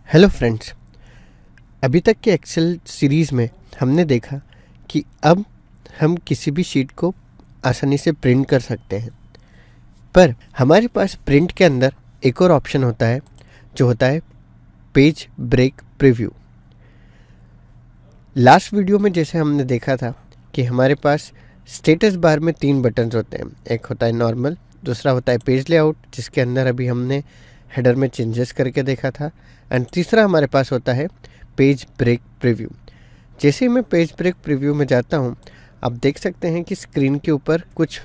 Hello friends. अभी तक के एक्सेल सीरीज़ में हमने देखा कि अब हम किसी भी शीट को आसानी से प्रिंट कर सकते हैं, पर हमारे पास प्रिंट के अंदर एक और ऑप्शन होता है जो होता है page break preview. Last video में जैसे हमने देखा था कि हमारे पास स्टेटस बार में 3 बटन्स होते हैं। एक होता है नॉर्मल, दूसरा होता है पेज लेआउट जिसके अंदर अभी हमने हेडर में चेंजेस करके देखा था, एंड तीसरा हमारे पास होता है पेज ब्रेक प्रीव्यू। जैसे ही मैं पेज ब्रेक प्रीव्यू में जाता हूँ, आप देख सकते हैं कि स्क्रीन के ऊपर कुछ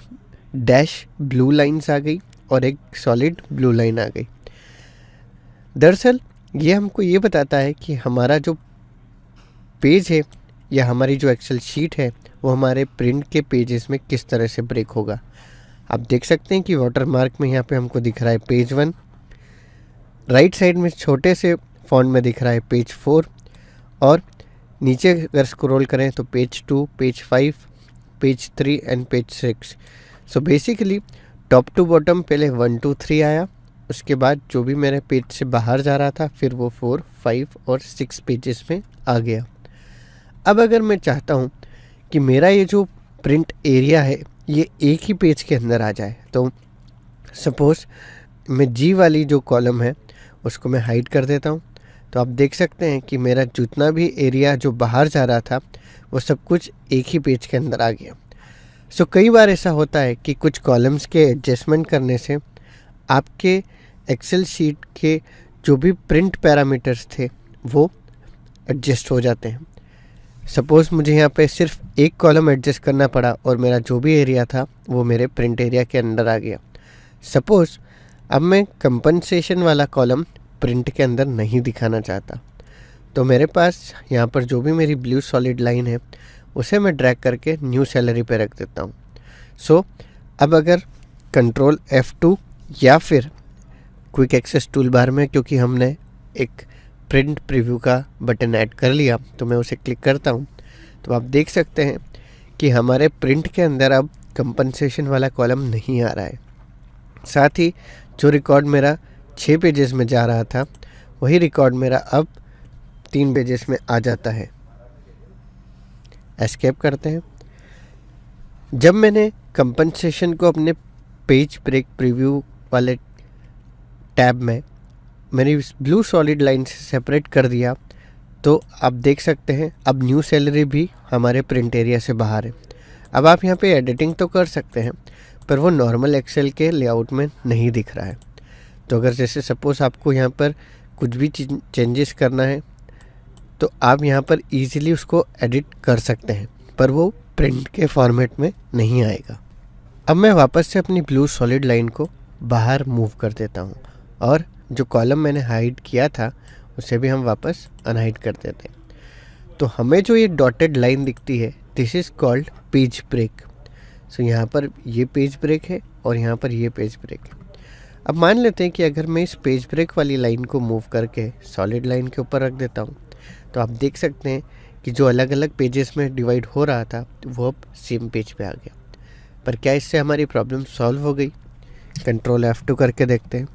डैश ब्लू लाइंस आ गई और एक सॉलिड ब्लू लाइन आ गई। दरअसल ये हमको ये बताता है कि हमारा जो पेज है या हमारी जो एक्सेल शीट है वो हमारे प्रिंट के पेजेस में किस तरह से ब्रेक होगा। आप देख सकते हैं कि वाटरमार्क में यहाँ पे हमको दिख रहा है पेज 1, राइट साइड में छोटे से फॉन्ट में दिख रहा है पेज 4, और नीचे अगर स्क्रॉल करें तो page 2, page 5, page 3 and page 6। So basically top to bottom पहले 1, 2, 3 आया, उसके बाद जो भी मेरे पेज से बाहर जा रहा था फिर वो 4, 5 और 6 पेजेस में आ गया। अब अगर मैं चाहता हूँ कि मेरा ये जो प्रिंट एरिया है ये एक ही पेज के अंदर आ जाए, तो सपोज़ मैं जी वाली जो कॉलम है उसको मैं हाइड कर देता हूँ, तो आप देख सकते हैं कि मेरा जितना भी एरिया जो बाहर जा रहा था वो सब कुछ एक ही पेज के अंदर आ गया। सो कई बार ऐसा होता है कि कुछ कॉलम्स के एडजस्टमेंट करने से आपके एक्सेल शीट के जो भी प्रिंट पैरामीटर्स थे वो एडजस्ट हो जाते हैं। सपोज़ मुझे यहाँ पे सिर्फ एक कॉलम एडजस्ट करना पड़ा और मेरा जो भी एरिया था वो मेरे प्रिंट एरिया के अंदर आ गया। सपोज़ अब मैं कंपनसेशन वाला कॉलम प्रिंट के अंदर नहीं दिखाना चाहता, तो मेरे पास यहाँ पर जो भी मेरी ब्लू सॉलिड लाइन है उसे मैं ड्रैग करके न्यू सैलरी पे रख देता हूँ। सो अब अगर कंट्रोल F2 या फिर क्विक एक्सेस टूल बार में, क्योंकि हमने एक प्रिंट प्रीव्यू का बटन ऐड कर लिया, तो मैं उसे क्लिक करता हूँ, तो आप देख सकते हैं कि हमारे प्रिंट के अंदर अब कंपनसेशन वाला कॉलम नहीं आ रहा है। साथ ही जो रिकॉर्ड मेरा 6 पेजेस में जा रहा था वही रिकॉर्ड मेरा अब 3 पेजेस में आ जाता है। एस्केप करते हैं। जब मैंने कंपनसेशन को अपने पेज ब्रेक प्रीव्यू वाले टैब में मेरी ब्लू सॉलिड लाइन से सेपरेट कर दिया, तो आप देख सकते हैं अब न्यू सैलरी भी हमारे प्रिंट एरिया से बाहर है। अब आप यहाँ पे एडिटिंग तो कर सकते हैं, पर वो नॉर्मल एक्सेल के लेआउट में नहीं दिख रहा है। तो अगर जैसे सपोज़ आपको यहाँ पर कुछ भी चेंजेस करना है तो आप यहाँ पर इजीली उसको एडिट कर सकते हैं, पर वो प्रिंट के फॉर्मेट में नहीं आएगा। अब मैं वापस से अपनी ब्लू सॉलिड लाइन को बाहर मूव कर देता हूँ और जो कॉलम मैंने हाइड किया था उसे भी हम वापस अनहाइड कर देते हैं। तो हमें जो ये डॉटेड लाइन दिखती है this is called page break. So यहाँ पर ये पेज ब्रेक है और यहाँ पर ये पेज ब्रेक है। अब मान लेते हैं कि अगर मैं इस पेज ब्रेक वाली लाइन को मूव करके सॉलिड लाइन के ऊपर रख देता हूँ, तो आप देख सकते हैं कि जो अलग अलग पेजेस में डिवाइड हो रहा था वो अब सेम पेज पे आ गया। पर क्या इससे हमारी प्रॉब्लम सॉल्व हो गई? कंट्रोल F2 करके देखते हैं,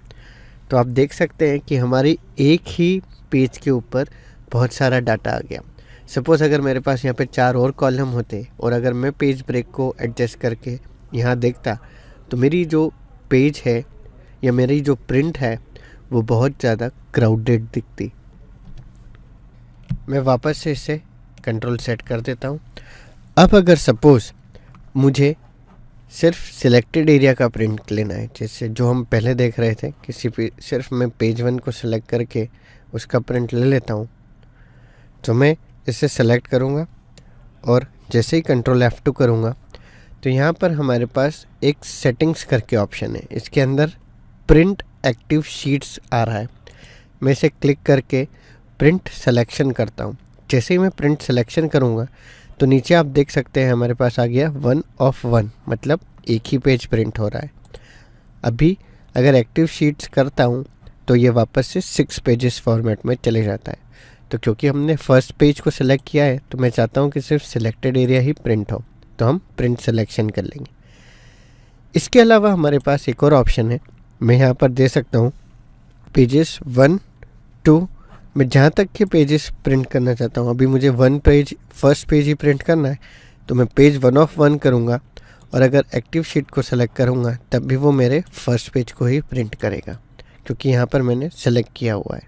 तो आप देख सकते हैं कि हमारी एक ही पेज के ऊपर बहुत सारा डाटा आ गया। सपोज़ अगर मेरे पास यहाँ पे 4 और कॉलम होते और अगर मैं पेज ब्रेक को एडजस्ट करके यहाँ देखता, तो मेरी जो पेज है या मेरी जो प्रिंट है वो बहुत ज़्यादा क्राउडेड दिखती। मैं वापस से इसे कंट्रोल सेट कर देता हूँ। अब अगर सपोज़ मुझे सिर्फ सिलेक्टेड एरिया का प्रिंट लेना है, जैसे जो हम पहले देख रहे थे, सिर्फ मैं पेज 1 को सिलेक्ट करके उसका प्रिंट ले लेता हूँ, तो मैं इसे सेलेक्ट करूँगा और जैसे ही कंट्रोल F2 करूँगा तो यहाँ पर हमारे पास एक सेटिंग्स करके ऑप्शन है। इसके अंदर प्रिंट एक्टिव शीट्स आ रहा है। मैं इसे क्लिक करके प्रिंट सिलेक्शन करता हूँ। जैसे ही मैं प्रिंट सिलेक्शन करूँगा तो नीचे आप देख सकते हैं हमारे पास आ गया 1 of 1, मतलब एक ही पेज प्रिंट हो रहा है। अभी अगर एक्टिव शीट्स करता हूँ तो ये वापस से 6 पेजेस फॉर्मेट में चले जाता है। तो क्योंकि हमने फर्स्ट पेज को सिलेक्ट किया है तो मैं चाहता हूँ कि सिर्फ सिलेक्टेड एरिया ही प्रिंट हो, तो हम प्रिंट सिलेक्शन कर लेंगे। इसके अलावा हमारे पास एक और ऑप्शन है। मैं यहाँ पर दे सकता हूँ पेजेस 1 to मैं जहाँ तक के पेजेस प्रिंट करना चाहता हूँ, अभी मुझे फर्स्ट पेज ही प्रिंट करना है, तो मैं पेज 1 ऑफ 1 करूँगा और अगर एक्टिव शीट को सेलेक्ट करूँगा तब भी वो मेरे फर्स्ट पेज को ही प्रिंट करेगा, क्योंकि यहाँ पर मैंने सेलेक्ट किया हुआ है।